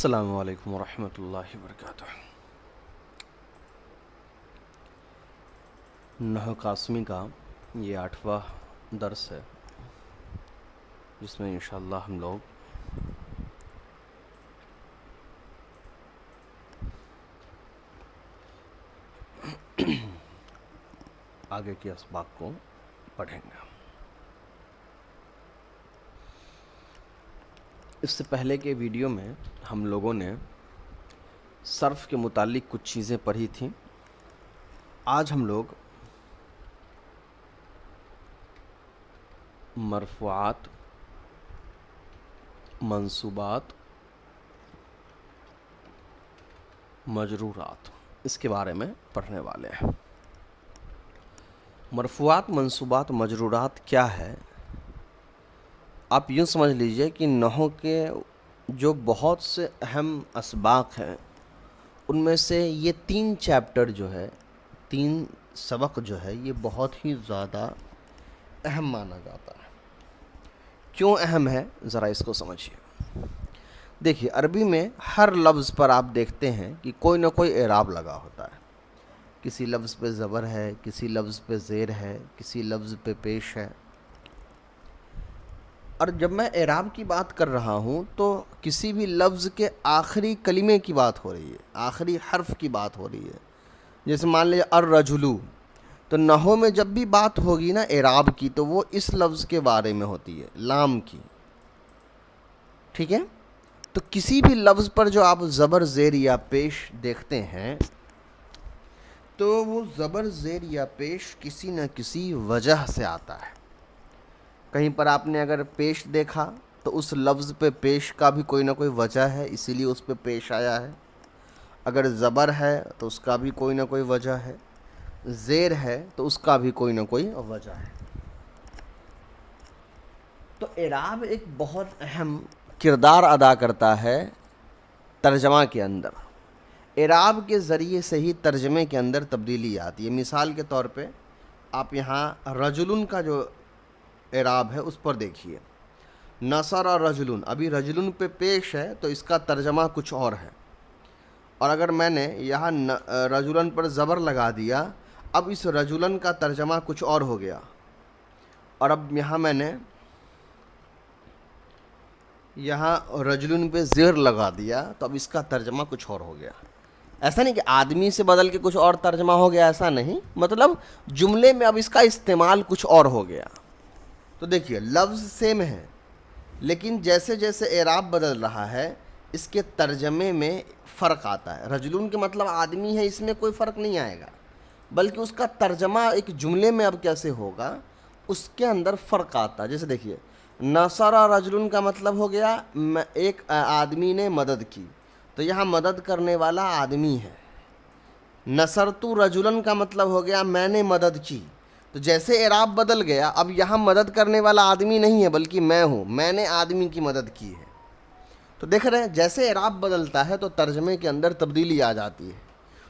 السلام علیکم ورحمۃ اللہ وبرکاتہ۔ نحو قاسمی کا یہ 8واں درس ہے، جس میں انشاءاللہ ہم لوگ آگے کے اسباق کو پڑھیں گے۔ اس سے پہلے کے ویڈیو میں ہم لوگوں نے صرف کے متعلق کچھ چیزیں پڑھی تھیں۔ آج ہم لوگ مرفوعات، منصوبات، مجرورات اس کے بارے میں پڑھنے والے ہیں۔ مرفوعات، منصوبات، مجرورات کیا ہے؟ آپ یوں سمجھ لیجئے کہ نحو کے جو بہت سے اہم اسباق ہیں ان میں سے یہ 3 چیپٹر جو ہے، 3 سبق جو ہے، یہ بہت ہی زیادہ اہم مانا جاتا ہے۔ کیوں اہم ہے ذرا اس کو سمجھیے۔ دیکھیے، عربی میں ہر لفظ پر آپ دیکھتے ہیں کہ کوئی نہ کوئی اعراب لگا ہوتا ہے۔ کسی لفظ پہ زبر ہے، کسی لفظ پہ زیر ہے، کسی لفظ پہ پیش ہے۔ اور جب میں اعراب کی بات کر رہا ہوں تو کسی بھی لفظ کے آخری کلمے کی بات ہو رہی ہے، آخری حرف کی بات ہو رہی ہے۔ جیسے مان لیجیے الرجلو، تو نحو میں جب بھی بات ہوگی نا اعراب کی تو وہ اس لفظ کے بارے میں ہوتی ہے، لام کی۔ ٹھیک ہے؟ تو کسی بھی لفظ پر جو آپ زبر، زیر یا پیش دیکھتے ہیں تو وہ زبر، زیر یا پیش کسی نہ کسی وجہ سے آتا ہے۔ کہیں پر آپ نے اگر پیش دیکھا تو اس لفظ پہ پیش کا بھی کوئی نہ کوئی وجہ ہے، اسی لیے اس پہ پیش آیا ہے۔ اگر زبر ہے تو اس کا بھی کوئی نہ کوئی وجہ ہے، زیر ہے تو اس کا بھی کوئی نہ کوئی وجہ ہے۔ تو اعراب ایک بہت اہم کردار ادا کرتا ہے ترجمہ کے اندر۔ اعراب کے ذریعے سے ہی ترجمے کے اندر تبدیلی آتی ہے۔ مثال کے طور پہ آپ یہاں رجلن کا جو اعراب ہے اس پر دیکھیے، نصر رجلن، ابھی رجلن پہ پیش ہے تو اس کا ترجمہ کچھ اور ہے۔ اور اگر میں نے یہاں رجلن پر زبر لگا دیا، اب اس رجلن کا ترجمہ کچھ اور ہو گیا۔ اور اب یہاں میں نے یہاں رجلن پہ زیر لگا دیا تو اب اس کا ترجمہ کچھ اور ہو گیا۔ ایسا نہیں کہ آدمی سے بدل کے کچھ اور ترجمہ ہو گیا، ایسا نہیں، مطلب جملے میں اب اس کا استعمال کچھ اور ہو گیا۔ تو دیکھیے، لفظ سیم ہے لیکن جیسے جیسے اعراب بدل رہا ہے اس کے ترجمے میں فرق آتا ہے۔ رجلن کے مطلب آدمی ہے، اس میں کوئی فرق نہیں آئے گا، بلکہ اس کا ترجمہ ایک جملے میں اب کیسے ہوگا اس کے اندر فرق آتا ہے۔ جیسے دیکھیے، نصر رجلن کا مطلب ہو گیا ایک آدمی نے مدد کی، تو یہاں مدد کرنے والا آدمی ہے۔ نصرت رجلن کا مطلب ہو گیا میں نے مدد کی، تو جیسے اعراب بدل گیا اب یہاں مدد کرنے والا آدمی نہیں ہے بلکہ میں ہوں، میں نے آدمی کی مدد کی ہے۔ تو دیکھ رہے ہیں جیسے اعراب بدلتا ہے تو ترجمے کے اندر تبدیلی آ جاتی ہے۔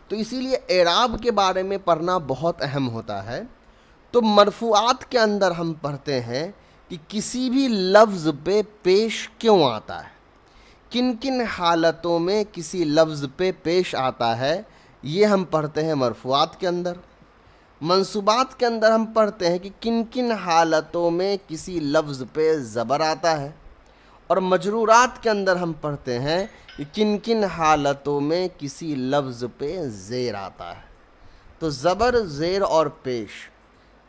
تو اسی لیے اعراب کے بارے میں پڑھنا بہت اہم ہوتا ہے۔ تو مرفوعات کے اندر ہم پڑھتے ہیں کہ کسی بھی لفظ پہ پیش کیوں آتا ہے، کن کن حالتوں میں کسی لفظ پہ پیش آتا ہے، یہ ہم پڑھتے ہیں مرفوعات کے اندر۔ منصوبات کے اندر ہم پڑھتے ہیں کہ کن کن حالتوں میں کسی لفظ پہ زبر آتا ہے، اور مجرورات کے اندر ہم پڑھتے ہیں کہ کن کن حالتوں میں کسی لفظ پہ زیر آتا ہے۔ تو زبر، زیر اور پیش،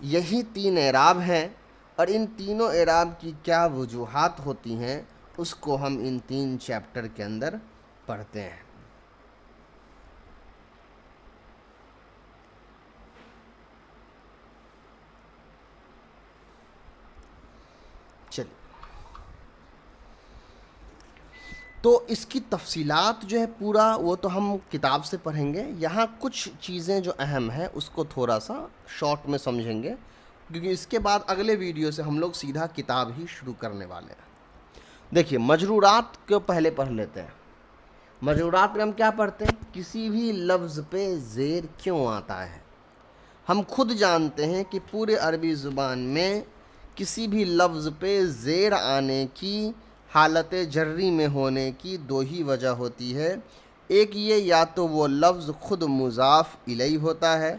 یہی 3 اعراب ہیں، اور ان تینوں اعراب کی کیا وجوہات ہوتی ہیں اس کو ہم ان 3 چیپٹر کے اندر پڑھتے ہیں۔ چلیے، تو اس کی تفصیلات جو ہے پورا وہ تو ہم کتاب سے پڑھیں گے۔ یہاں کچھ چیزیں جو اہم ہیں اس کو تھوڑا سا شارٹ میں سمجھیں گے، کیونکہ اس کے بعد اگلے ویڈیو سے ہم لوگ سیدھا کتاب ہی شروع کرنے والے ہیں۔ دیکھیے، مجرورات کو پہلے پڑھ لیتے ہیں۔ مجرورات میں ہم کیا پڑھتے ہیں؟ کسی بھی لفظ پہ زیر کیوں آتا ہے۔ ہم خود جانتے ہیں کہ پورے عربی زبان میں کسی بھی لفظ پہ زیر آنے کی حالت جری میں ہونے کی دو ہی وجہ ہوتی ہے، ایک یہ یا تو وہ لفظ خود مضاف الیہ ہوتا ہے،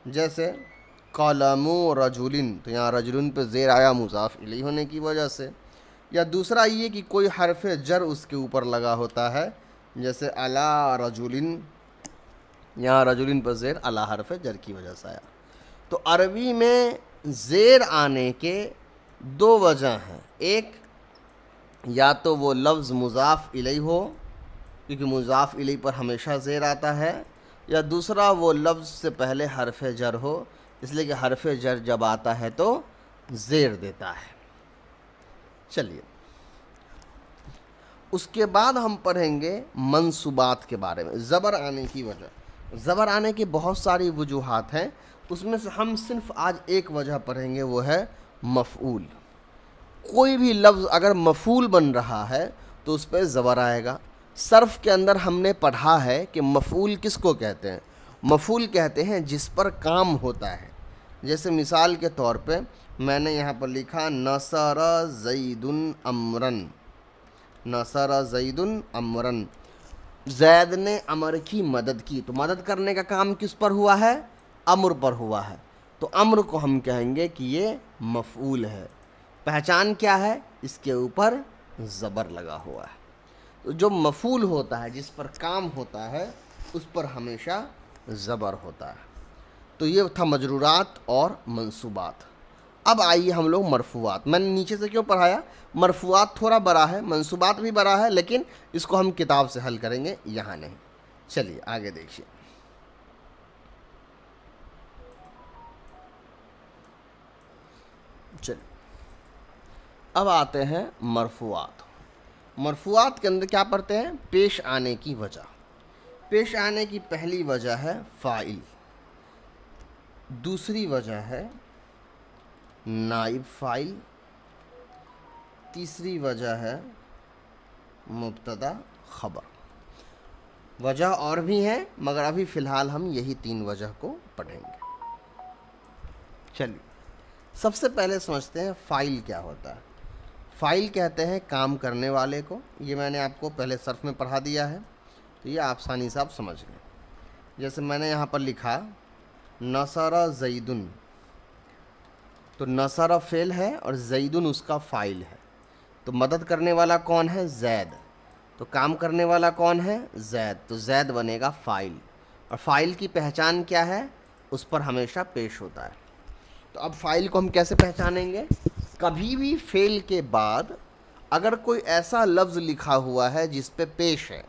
جیسے قلم رجل، تو یہاں رجل پہ زیر آیا مضاف الیہ ہونے کی وجہ سے، یا دوسرا یہ کہ کوئی حرف جر اس کے اوپر لگا ہوتا ہے، جیسے علی رجل، یہاں رجل پہ زیر علی حرف جر کی وجہ سے آیا۔ تو عربی میں زیر آنے کے دو وجہ ہیں، ایک یا تو وہ لفظ مضاف الیہ ہو کیونکہ مضاف الیہ پر ہمیشہ زیر آتا ہے، یا دوسرا وہ لفظ سے پہلے حرف جر ہو، اس لیے کہ حرف جر جب آتا ہے تو زیر دیتا ہے۔ چلیے اس کے بعد ہم پڑھیں گے منصوبات کے بارے میں، زبر آنے کی وجہ۔ زبر آنے کی بہت ساری وجوہات ہیں، اس میں سے ہم صرف آج ایک وجہ پڑھیں گے، وہ ہے مفعول۔ کوئی بھی لفظ اگر مفعول بن رہا ہے تو اس پہ زبر آئے گا۔ صرف کے اندر ہم نے پڑھا ہے کہ مفعول کس کو کہتے ہیں؟ مفعول کہتے ہیں جس پر کام ہوتا ہے۔ جیسے مثال کے طور پہ میں نے یہاں پر لکھا نصر زید امرن، نصر زید امرن، زید نے امر کی مدد کی، تو مدد کرنے کا کام کس پر ہوا ہے؟ امر پر ہوا ہے، تو امر کو ہم کہیں گے کہ یہ مفعول ہے۔ پہچان کیا ہے؟ اس کے اوپر زبر لگا ہوا ہے۔ تو جو مفعول ہوتا ہے، جس پر کام ہوتا ہے، اس پر ہمیشہ زبر ہوتا ہے۔ تو یہ تھا مجرورات اور منصوبات۔ اب آئیے ہم لوگ مرفوعات۔ میں نے نیچے سے کیوں پڑھایا؟ مرفوعات تھوڑا بڑا ہے، منصوبات بھی بڑا ہے، لیکن اس کو ہم کتاب سے حل کریں گے، یہاں نہیں۔ چلیے آگے دیکھیے۔ چلیے اب آتے ہیں مرفوعات۔ مرفوعات کے اندر کیا پڑھتے ہیں؟ پیش آنے کی وجہ۔ پیش آنے کی پہلی وجہ ہے فاعل، دوسری وجہ ہے نائب فاعل، تیسری وجہ ہے مبتدا خبر۔ وجہ اور بھی ہیں مگر ابھی فی الحال ہم یہی تین وجہ کو پڑھیں گے۔ چلیے سب سے پہلے سمجھتے ہیں فاعل کیا ہوتا ہے۔ فاعل کہتے ہیں کام کرنے والے کو، یہ میں نے آپ کو پہلے صرف میں پڑھا دیا ہے، تو یہ آسانی سے آپ سمجھ گئے۔ جیسے میں نے یہاں پر لکھا نصر زیدن، تو نصر فعل ہے اور زیدن اس کا فاعل ہے، تو مدد کرنے والا کون ہے؟ زید، تو کام کرنے والا کون ہے؟ زید، تو زید بنے گا فاعل، اور فاعل کی پہچان کیا ہے؟ اس پر ہمیشہ پیش ہوتا ہے۔ تو اب فاعل کو ہم کیسے پہچانیں گے؟ کبھی بھی فعل کے بعد اگر کوئی ایسا لفظ لکھا ہوا ہے جس پہ پیش ہے،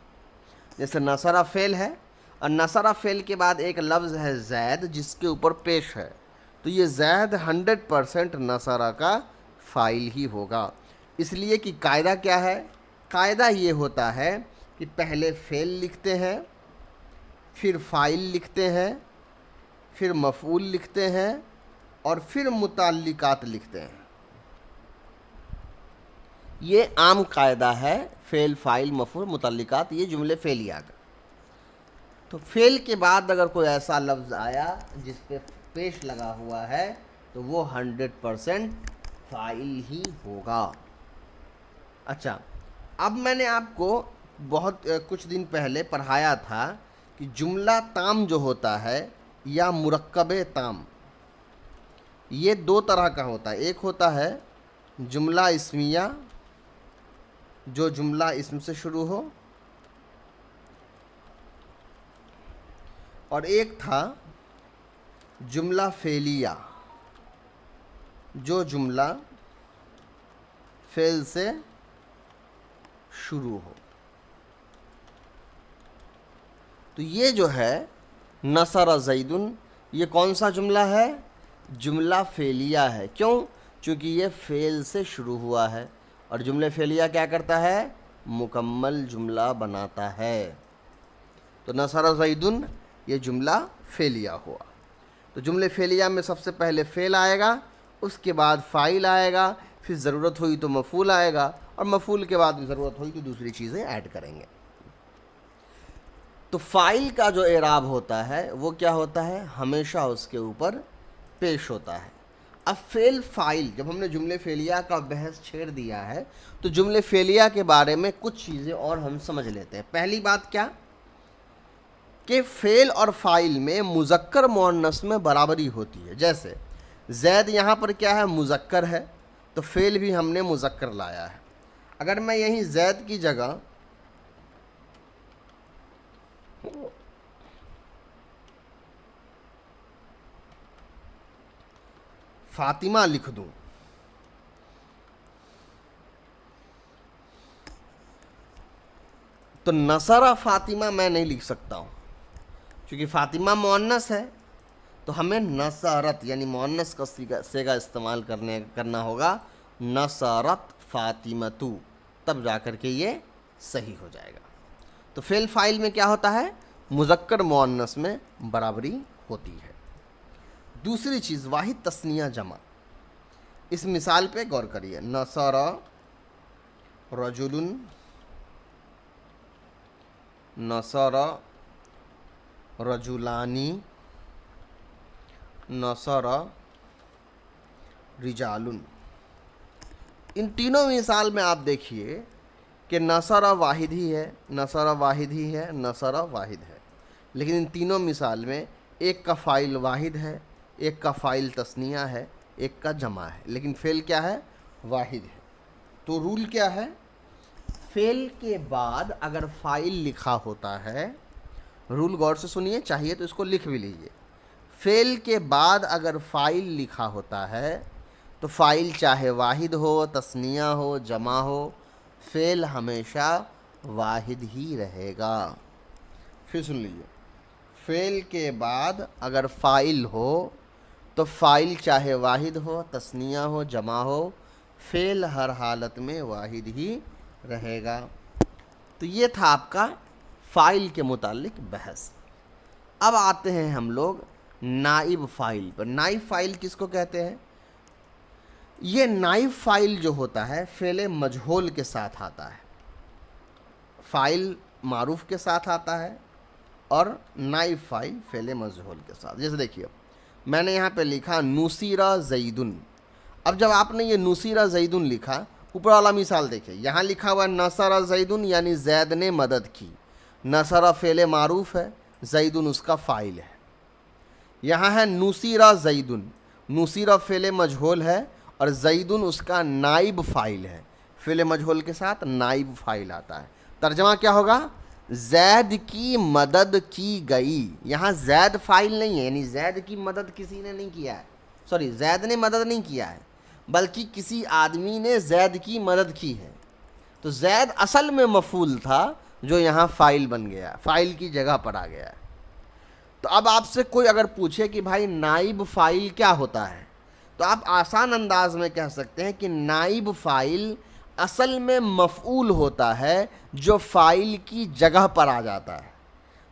جیسے نصرہ فعل ہے اور نصرہ فعل کے بعد ایک لفظ ہے زید جس کے اوپر پیش ہے، تو یہ زید 100% نصرہ کا فاعل ہی ہوگا۔ اس لیے کہ قاعدہ کیا ہے؟ قاعدہ یہ ہوتا ہے کہ پہلے فعل لکھتے ہیں، پھر فاعل لکھتے ہیں، پھر مفعول لکھتے ہیں، اور پھر متعلقات لکھتے ہیں۔ یہ عام قاعدہ ہے، فعل، فاعل، مفعول، متعلقات، یہ جملے فعلیہ کا۔ تو فعل کے بعد اگر کوئی ایسا لفظ آیا جس پہ پیش لگا ہوا ہے تو وہ 100% فاعل ہی ہوگا۔ اچھا، اب میں نے آپ کو بہت کچھ دن پہلے پڑھایا تھا کہ جملہ تام جو ہوتا ہے یا مرکب تام، یہ دو طرح کا ہوتا ہے۔ ایک ہوتا ہے جملہ اسمیہ، جو جملہ اسم سے شروع ہو، اور ایک تھا جملہ فعلیہ، جو جملہ فعل سے شروع ہو۔ تو یہ جو ہے نصر زیدن، یہ کون سا جملہ ہے؟ جملہ فعلیہ ہے۔ کیوں؟ چونکہ یہ فعل سے شروع ہوا ہے، اور جملہ فعلیہ کیا کرتا ہے؟ مکمل جملہ بناتا ہے۔ تو نصر زیدن یہ جملہ فعلیہ ہوا۔ تو جملے فعلیہ میں سب سے پہلے فعل آئے گا، اس کے بعد فاعل آئے گا، پھر ضرورت ہوئی تو مفعول آئے گا، اور مفعول کے بعد بھی ضرورت ہوئی تو دوسری چیزیں ایڈ کریں گے۔ تو فاعل کا جو اعراب ہوتا ہے وہ کیا ہوتا ہے؟ ہمیشہ اس کے اوپر پیش ہوتا ہے۔ اب فعل فاعل، جب ہم نے جملے فعلیہ کا بحث چھیڑ دیا ہے تو جملے فعلیہ کے بارے میں کچھ چیزیں اور ہم سمجھ لیتے ہیں۔ پہلی بات کیا کہ فعل اور فاعل میں مذکر مؤنث میں برابری ہوتی ہے۔ جیسے زید یہاں پر کیا ہے؟ مذکر ہے، تو فعل بھی ہم نے مذکر لایا ہے۔ اگر میں یہیں زید کی جگہ فاطمہ لکھ دوں تو نصرہ فاطمہ میں نہیں لکھ سکتا ہوں، کیونکہ فاطمہ مؤنث ہے، تو ہمیں نصرت یعنی مؤنث کا صیغہ استعمال کرنا ہوگا، نصرت فاطمۃ، تب جا کر کے یہ صحیح ہو جائے گا۔ تو فعل فاعل میں کیا ہوتا ہے؟ مذکر مؤنث میں برابری ہوتی ہے۔ دوسری چیز واحد تثنیہ جمع، اس مثال پہ غور کریے، نصر رجل، نصر رجلانی، نصر رجال۔ ان تینوں مثال میں آپ دیکھیے کہ نصر واحد ہی ہے، نصر واحد ہی ہے، نصر واحد ہے، لیکن ان تینوں مثال میں ایک کا فاعل واحد ہے، ایک کا فاعل تثنیہ ہے، ایک کا جمع ہے، لیکن فعل کیا ہے؟ واحد ہے۔ تو رول کیا ہے؟ فعل کے بعد اگر فاعل لکھا ہوتا ہے، رول غور سے سنیے، چاہیے تو اس کو لکھ بھی لیجئے، فعل کے بعد اگر فاعل لکھا ہوتا ہے تو فاعل چاہے واحد ہو، تثنیہ ہو، جمع ہو، فعل ہمیشہ واحد ہی رہے گا۔ پھر سن لیجئے، فعل کے بعد اگر فاعل ہو تو فاعل چاہے واحد ہو، تثنیہ ہو، جمع ہو، فعل ہر حالت میں واحد ہی رہے گا۔ تو یہ تھا آپ کا فاعل کے متعلق بحث۔ اب آتے ہیں ہم لوگ نائب فاعل پر۔ نائب فاعل کس کو کہتے ہیں؟ یہ نائب فاعل جو ہوتا ہے فعل مجہول کے ساتھ آتا ہے، فاعل معروف کے ساتھ آتا ہے اور نائب فاعل فعل مجہول کے ساتھ۔ جیسے دیکھیے میں نے یہاں پہ لکھا نصر زیدن، اب جب آپ نے یہ نصر زیدن لکھا، اوپر والا مثال دیکھیں، یہاں لکھا ہوا ہے نصر زیدن یعنی زید نے مدد کی، نصر فعل معروف ہے، زیدن اس کا فاعل ہے۔ یہاں ہے نصر زیدن، نصر فعل مجہول ہے اور زیدن اس کا نائب فاعل ہے، فعل مجہول کے ساتھ نائب فاعل آتا ہے۔ ترجمہ کیا ہوگا؟ زید کی مدد کی گئی۔ یہاں زید فاعل نہیں ہے، یعنی زید کی مدد کسی نے نہیں کیا ہے، زید نے مدد نہیں کیا ہے، بلکہ کسی آدمی نے زید کی مدد کی ہے۔ تو زید اصل میں مفعول تھا جو یہاں فاعل بن گیا، فاعل کی جگہ پر آ گیا ہے۔ تو اب آپ سے کوئی اگر پوچھے کہ بھائی نائب فاعل کیا ہوتا ہے، تو آپ آسان انداز میں کہہ سکتے ہیں کہ نائب فاعل اصل میں مفعول ہوتا ہے جو فاعل کی جگہ پر آ جاتا ہے۔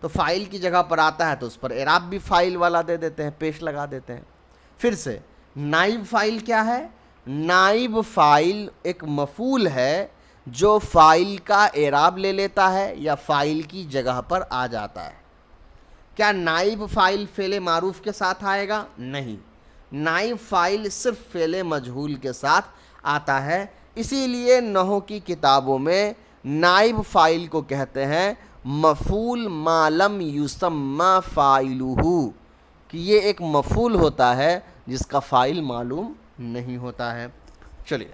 تو فاعل کی جگہ پر آتا ہے تو اس پر اعراب بھی فاعل والا دے دیتے ہیں، پیش لگا دیتے ہیں۔ پھر سے نائب فاعل کیا ہے؟ نائب فاعل ایک مفعول ہے جو فاعل کا اعراب لے لیتا ہے یا فاعل کی جگہ پر آ جاتا ہے۔ کیا نائب فاعل فعل معروف کے ساتھ آئے گا؟ نہیں، نائب فاعل صرف فعل مجہول کے ساتھ آتا ہے۔ اسی لیے نحو کی کتابوں میں نائب فاعل کو کہتے ہیں مفعول ما لم یسمى فاعلہ، کہ یہ ایک مفعول ہوتا ہے جس کا فاعل معلوم نہیں ہوتا ہے۔ چلیے،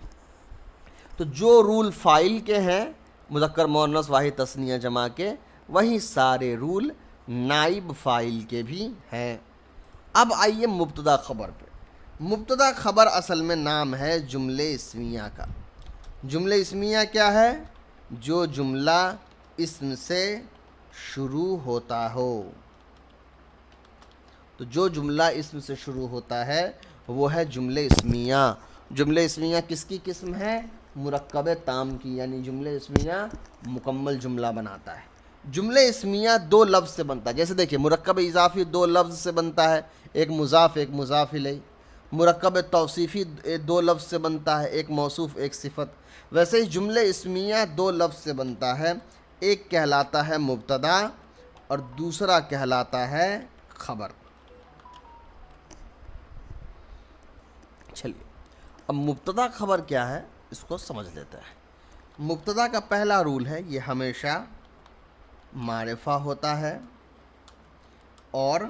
تو جو رول فاعل کے ہیں مذکر مؤنث واحد تثنیہ جمع کے، وہی سارے رول نائب فاعل کے بھی ہیں۔ اب آئیے مبتدا خبر پہ۔ مبتدا خبر اصل میں نام ہے جملے اسمیہ کا۔ جملے اسمیہ کیا ہے؟ جو جملہ اسم سے شروع ہوتا ہو۔ تو جو جملہ اسم سے شروع ہوتا ہے وہ ہے جملے اسمیہ۔ جملے اسمیہ کس کی قسم ہے؟ مرکب تام کی، یعنی جملے اسمیہ مکمل جملہ بناتا ہے۔ جملے اسمیہ دو لفظ سے بنتا ہے، جیسے دیکھیے مرکب اضافی دو لفظ سے بنتا ہے، ایک مضاف ایک مضاف الیہ۔ مرکب توصیفی دو لفظ سے بنتا ہے، ایک موصوف ایک صفت۔ ویسے ہی جملے اسمیہ دو لفظ سے بنتا ہے، ایک کہلاتا ہے مبتدا اور دوسرا کہلاتا ہے خبر۔ اب مبتدا خبر کیا ہے اس کو سمجھ لیتے ہیں۔ مبتدا کا پہلا رول ہے یہ ہمیشہ معرفہ ہوتا ہے اور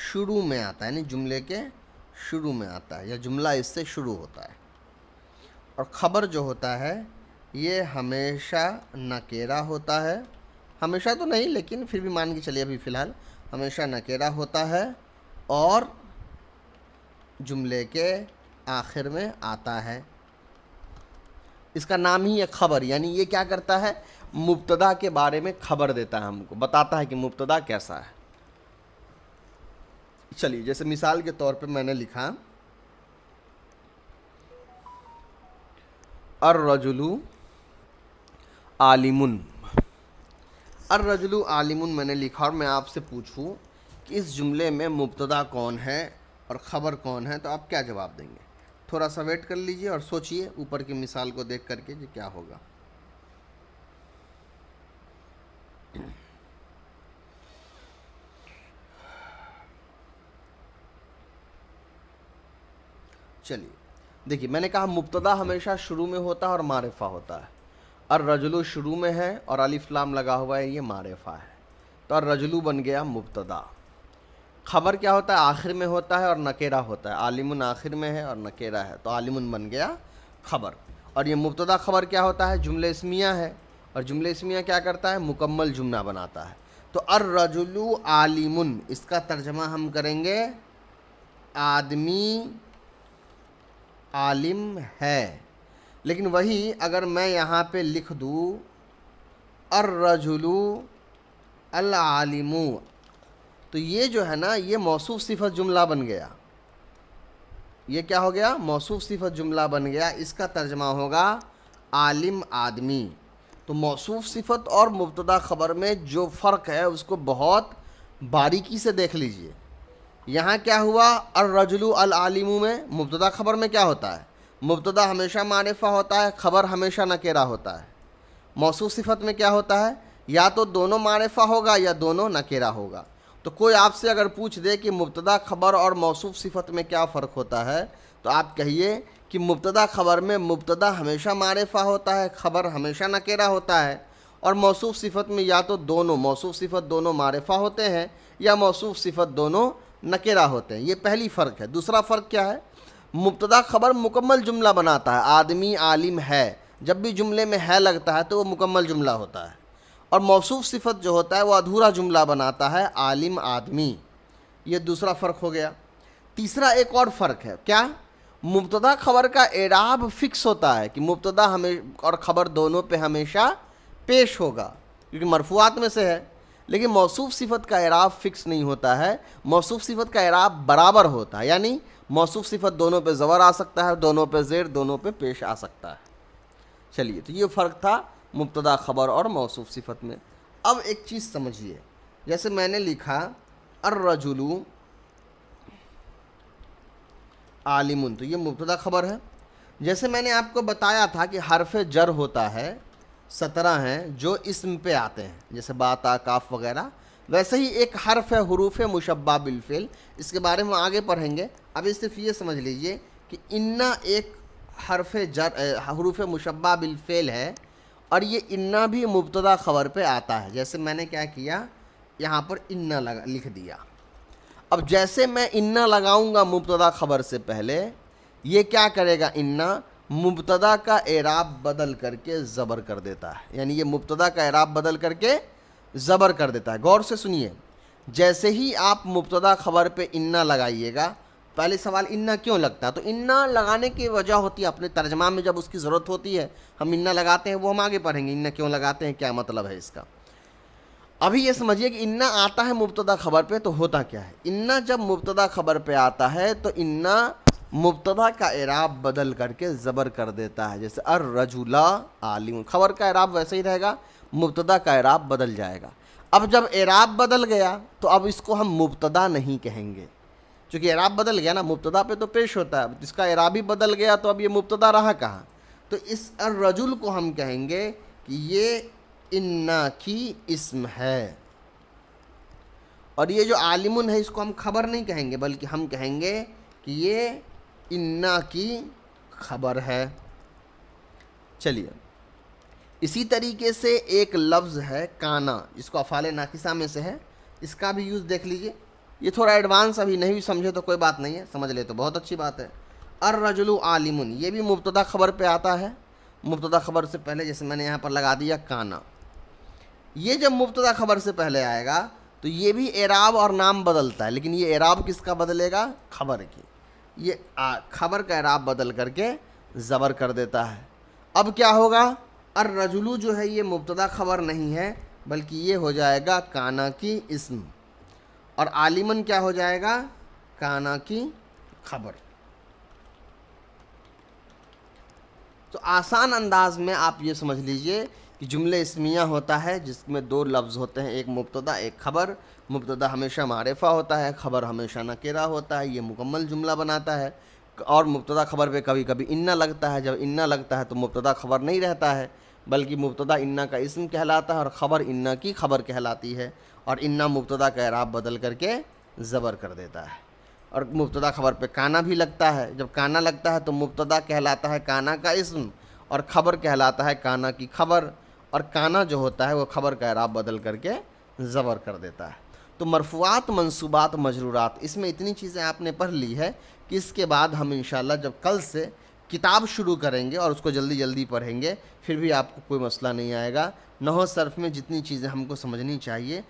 شروع میں آتا ہے، یعنی جملے کے شروع میں آتا ہے یا جملہ اس سے شروع ہوتا ہے۔ اور خبر جو ہوتا ہے یہ ہمیشہ نکیرہ ہوتا ہے، ہمیشہ تو نہیں لیکن پھر بھی مان کے چلیے ابھی فی الحال ہمیشہ نکیرہ ہوتا ہے اور جملے کے آخر میں آتا ہے۔ اس کا نام ہی ہے خبر، یعنی یہ کیا کرتا ہے، مبتدا کے بارے میں خبر دیتا ہے، ہم کو بتاتا ہے کہ مبتدا کیسا ہے۔ چلیے جیسے مثال کے طور پہ میں نے لکھا الرجل عالم، الرجل عالم میں نے لکھا، اور میں آپ سے پوچھوں کہ اس جملے میں مبتدا کون ہے اور خبر کون ہے تو آپ کیا جواب دیں گے؟ تھوڑا سا ویٹ کر لیجئے اور سوچئے اوپر کی مثال کو دیکھ کر کے کہ کیا ہوگا۔ چلیے دیکھیے، میں نے کہا مبتدا ہمیشہ شروع میں ہوتا ہے اور معرفہ ہوتا ہے۔ الرجل شروع میں ہے اور الف لام لگا ہوا ہے، یہ معرفہ ہے، تو الرجل بن گیا مبتدا۔ خبر کیا ہوتا ہے، آخر میں ہوتا ہے اور نکیرہ ہوتا ہے، عالم آخر میں ہے اور نکیرہ ہے تو عالم بن گیا خبر۔ اور یہ مبتدا خبر کیا ہوتا ہے، جملہ اسمیہ ہے، اور جملہ اسمیہ کیا کرتا ہے، مکمل جملہ بناتا ہے۔ تو الرجل عالم، اس کا ترجمہ ہم کریں گے آدمی عالم ہے، لیکن وہی اگر میں یہاں پہ لکھ دوں الرجل العالم تو یہ جو ہے نا یہ موصوف صفت جملہ بن گیا، یہ کیا ہو گیا، موصوف صفت جملہ بن گیا، اس کا ترجمہ ہوگا عالم آدمی۔ تو موصوف صفت اور مبتدا خبر میں جو فرق ہے اس کو بہت باریکی سے دیکھ لیجئے۔ یہاں کیا ہوا، الرجل العالم میں مبتدا خبر میں کیا ہوتا ہے، مبتدا ہمیشہ معرفہ ہوتا ہے، خبر ہمیشہ نکیرہ ہوتا ہے۔ موصوف صفت میں کیا ہوتا ہے، یا تو دونوں معرفہ ہوگا یا دونوں نکیرہ ہوگا۔ تو کوئی آپ سے اگر پوچھ دے کہ مبتدا خبر اور موصوف صفت میں کیا فرق ہوتا ہے تو آپ کہیے کہ مبتدا خبر میں مبتدا ہمیشہ معرفہ ہوتا ہے، خبر ہمیشہ نکیرہ ہوتا ہے، اور موصوف صفت میں یا تو دونوں موصوف صفت دونوں معرفہ ہوتے ہیں یا موصوف صفت دونوں نکیرہ ہوتے ہیں۔ یہ پہلی فرق ہے۔ دوسرا فرق کیا ہے، مبتدا خبر مکمل جملہ بناتا ہے، آدمی عالم ہے، جب بھی جملے میں ہے لگتا ہے تو وہ مکمل جملہ ہوتا ہے، اور موصوف صفت جو ہوتا ہے وہ ادھورا جملہ بناتا ہے، عالم آدمی۔ یہ دوسرا فرق ہو گیا۔ تیسرا ایک اور فرق ہے، کیا، مبتدا خبر کا اعراب فکس ہوتا ہے کہ مبتدا اور خبر دونوں پہ ہمیشہ پیش ہوگا کیونکہ مرفوعات میں سے ہے، لیکن موصوف صفت کا اعراب فکس نہیں ہوتا ہے، موصوف صفت کا اعراب برابر ہوتا ہے، یعنی موصوف صفت دونوں پہ زبر آ سکتا ہے، دونوں پہ زیر، دونوں پہ پیش آ سکتا ہے۔ چلیے تو یہ فرق تھا مبتدا خبر اور موصوف صفت میں۔ اب ایک چیز سمجھیے، جیسے میں نے لکھا الرجل عالم تو یہ مبتدا خبر ہے۔ جیسے میں نے آپ کو بتایا تھا کہ حرف جر ہوتا ہے 17 ہیں جو اسم پہ آتے ہیں، جیسے با تا کاف وغیرہ، ویسے ہی ایک حرف ہے حروف مشبہ بالفعل، اس کے بارے میں آگے پڑھیں گے۔ ابھی صرف یہ سمجھ لیجئے کہ انا ایک حرف جر حروف مشبہ بالفعل ہے، اور یہ انا بھی مبتدا خبر پہ آتا ہے۔ جیسے میں نے کیا کیا، یہاں پر انا لکھ دیا۔ اب جیسے میں انا لگاؤں گا مبتدا خبر سے پہلے، یہ کیا کرے گا، انا مبتدا کا اعراب بدل کر کے زبر کر دیتا ہے، یعنی یہ مبتدا کا اعراب بدل کر کے زبر کر دیتا ہے۔ غور سے سنیے، جیسے ہی آپ مبتدا خبر پہ انا لگائیے گا، پہلے سوال انا کیوں لگتا ہے، تو انا لگانے کی وجہ ہوتی ہے اپنے ترجمہ میں جب اس کی ضرورت ہوتی ہے ہم انا لگاتے ہیں، وہ ہم آگے پڑھیں گے انا کیوں لگاتے ہیں، کیا مطلب ہے اس کا۔ ابھی یہ سمجھیے کہ انا آتا ہے مبتدا خبر پہ تو ہوتا کیا ہے، انا جب مبتدا خبر پہ آتا ہے تو انا مبتدا کا اعراب بدل کر کے زبر کر دیتا ہے، جیسے الرجل عالم، خبر کا اعراب ویسے ہی رہے گا، مبتدا کا اعراب بدل جائے گا۔ اب جب اعراب بدل گیا تو اب اس کو ہم مبتدا نہیں کہیں گے، چونکہ اعراب بدل گیا نا، مبتدا پہ تو پیش ہوتا ہے، اس کا اعراب ہی بدل گیا تو اب یہ مبتدا رہا کہاں، تو اس الرجل کو ہم کہیں گے کہ یہ انا کی اسم ہے، اور یہ جو عالمن ہے اس کو ہم خبر نہیں کہیں گے بلکہ ہم کہیں گے کہ یہ انا کی خبر ہے۔ چلیے اسی طریقے سے ایک لفظ ہے کانا، جس کو افعال ناقصہ میں سے ہے، اس کا بھی یوز دیکھ لیجئے۔ یہ تھوڑا ایڈوانس، ابھی نہیں بھی سمجھے تو کوئی بات نہیں ہے، سمجھ لے تو بہت اچھی بات ہے۔ الرجل عالم، یہ بھی مبتدا خبر پہ آتا ہے۔ مبتدا خبر سے پہلے جیسے میں نے یہاں پر لگا دیا کانا، یہ جب مبتدا خبر سے پہلے آئے گا تو یہ بھی اعراب اور نام بدلتا ہے، لیکن یہ اعراب کس کا بدلے گا؟ خبر کی۔ یہ خبر کا اعراب بدل کر کے زبر کر دیتا ہے۔ اب کیا ہوگا؟ الرجل جو ہے یہ مبتدا خبر نہیں ہے، بلکہ یہ ہو جائے گا کانا کی اسم، اور عالمن کیا ہو جائے گا؟ کانا کی خبر۔ تو آسان انداز میں آپ یہ سمجھ لیجئے کہ جملہ اسمیہ ہوتا ہے جس میں دو لفظ ہوتے ہیں، ایک مبتدا ایک خبر۔ مبتدا ہمیشہ معرفہ ہوتا ہے، خبر ہمیشہ نکرہ ہوتا ہے، یہ مکمل جملہ بناتا ہے۔ اور مبتدا خبر پہ کبھی کبھی انا لگتا ہے، جب انا لگتا ہے تو مبتدا خبر نہیں رہتا ہے، بلکہ مبتدا انا کا اسم کہلاتا ہے اور خبر انا کی خبر کہلاتی ہے، اور انا مبتدا کا اعراب بدل کر کے زبر کر دیتا ہے۔ اور مبتدا خبر پہ کانا بھی لگتا ہے، جب کانا لگتا ہے تو مبتدا کہلاتا ہے کانا کا اسم، اور خبر کہلاتا ہے کانا کی خبر، اور کانا جو ہوتا ہے وہ خبر کا اعراب بدل کر کے زبر کر دیتا ہے۔ تو مرفوعات، منصوبات، مجرورات، اس میں اتنی چیزیں آپ نے پڑھ لی ہے کہ اس کے بعد ہم انشاءاللہ جب کل سے کتاب شروع کریں گے اور اس کو جلدی جلدی پڑھیں گے، پھر بھی آپ کو کوئی مسئلہ نہیں آئے گا۔ نحو صرف میں جتنی چیزیں ہم کو سمجھنی چاہیے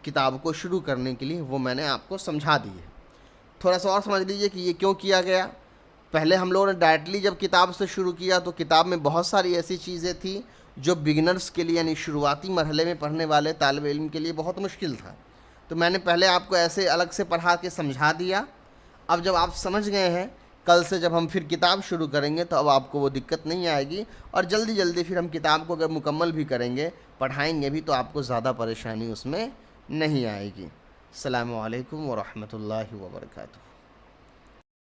کتاب کو شروع کرنے کے لیے، وہ میں نے آپ کو سمجھا دی ہے۔ تھوڑا سا اور سمجھ لیجئے کہ یہ کیوں کیا گیا۔ پہلے ہم لوگوں نے ڈائریکٹلی جب کتاب سے شروع کیا تو کتاب میں بہت ساری ایسی چیزیں تھیں جو بگنرز کے لیے، یعنی شروعاتی مرحلے میں پڑھنے والے طالب علم کے لیے بہت مشکل تھا، تو میں نے پہلے آپ کو ایسے الگ سے پڑھا کے سمجھا دیا۔ اب جب آپ سمجھ گئے ہیں، کل سے جب ہم پھر کتاب شروع کریں گے تو اب آپ کو وہ دقت نہیں آئے گی، اور جلدی جلدی پھر ہم کتاب کو اگر مکمل بھی کریں گے، پڑھائیں گے بھی، تو آپ کو زیادہ پریشانی اس میں نہیں آئے گی۔ السلام علیکم ورحمۃ اللہ وبرکاتہ۔